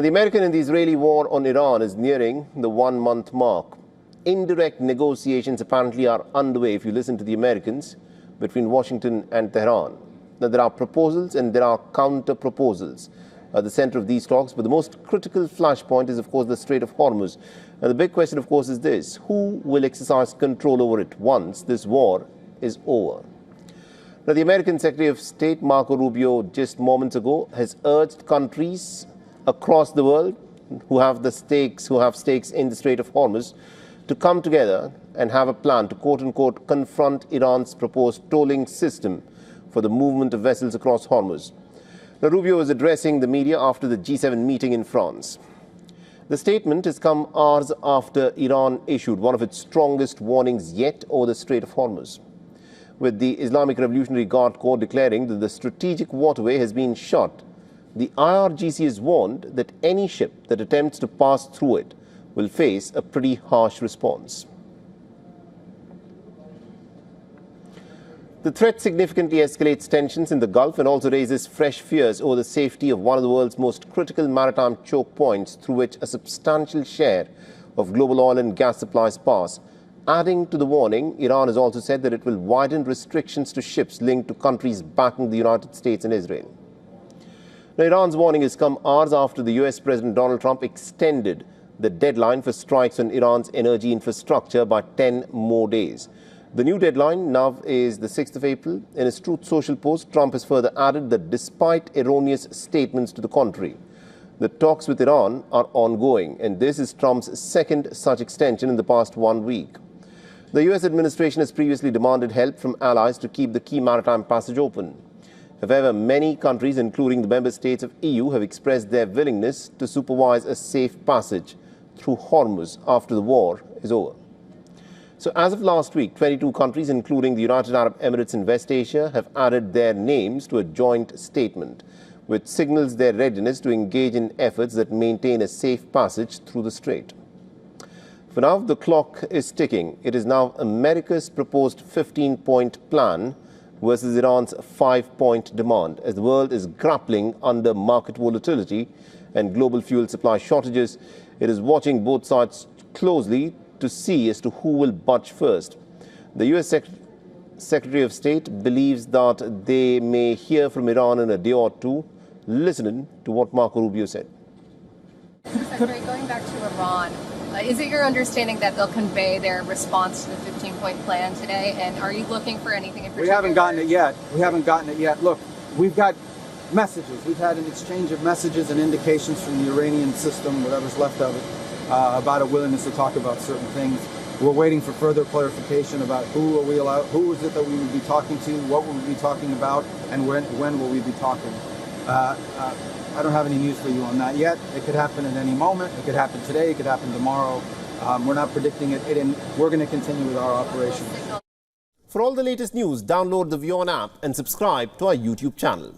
The American and the Israeli war on Iran is nearing the one-month mark. Indirect negotiations apparently are underway, if you listen to the Americans, between Washington and Tehran. Now, there are proposals and there are counter-proposals at the center of these talks, but the most critical flashpoint is, of course, the Strait of Hormuz. And the big question, of course, is this: who will exercise control over it once this war is over? Now, the American Secretary of State, Marco Rubio, just moments ago, has urged countries across the world who have stakes in the Strait of Hormuz to come together and have a plan to, quote-unquote, confront Iran's proposed tolling system for the movement of vessels across Hormuz. Now, Rubio was addressing the media after the G7 meeting in France. The statement has come hours after Iran issued one of its strongest warnings yet over the Strait of Hormuz, with the Islamic Revolutionary Guard Corps declaring that the strategic waterway has been shut. The IRGC has warned that any ship that attempts to pass through it will face a pretty harsh response. The threat significantly escalates tensions in the Gulf and also raises fresh fears over the safety of one of the world's most critical maritime choke points through which a substantial share of global oil and gas supplies pass. Adding to the warning, Iran has also said that it will widen restrictions to ships linked to countries backing the United States and Israel. Now, Iran's warning has come hours after the US President Donald Trump extended the deadline for strikes on Iran's energy infrastructure by 10 more days. The new deadline now is the 6th of April. In his Truth Social post, Trump has further added that despite erroneous statements to the contrary, the talks with Iran are ongoing, and this is Trump's second such extension in the past 1 week. The US administration has previously demanded help from allies to keep the key maritime passage open. However, many countries, including the member states of EU, have expressed their willingness to supervise a safe passage through Hormuz after the war is over. So as of last week, 22 countries, including the United Arab Emirates and West Asia, have added their names to a joint statement, which signals their readiness to engage in efforts that maintain a safe passage through the strait. For now, the clock is ticking. It is now America's proposed 15-point plan versus Iran's 5-point demand, as the world is grappling under market volatility and global fuel supply shortages. It is watching both sides closely to see as to who will budge first. The US Secretary of State believes that they may hear from Iran in a day or two. Listen to what Marco Rubio said. Secretary, going back to Iran, is it your understanding that they'll convey their response to the 15-point plan today? And are you looking for anything in particular? We haven't gotten it yet. Look, we've got messages. We've had an exchange of messages and indications from the Iranian system, whatever's left of it, about a willingness to talk about certain things. We're waiting for further clarification about who is it that we will be talking to, what will we be talking about, and when will we be talking. I don't have any news for you on that yet. It could happen at any moment. It could happen today. It could happen tomorrow. We're not predicting it, and we're going to continue with our operations. For all the latest news, download the WION app and subscribe to our YouTube channel.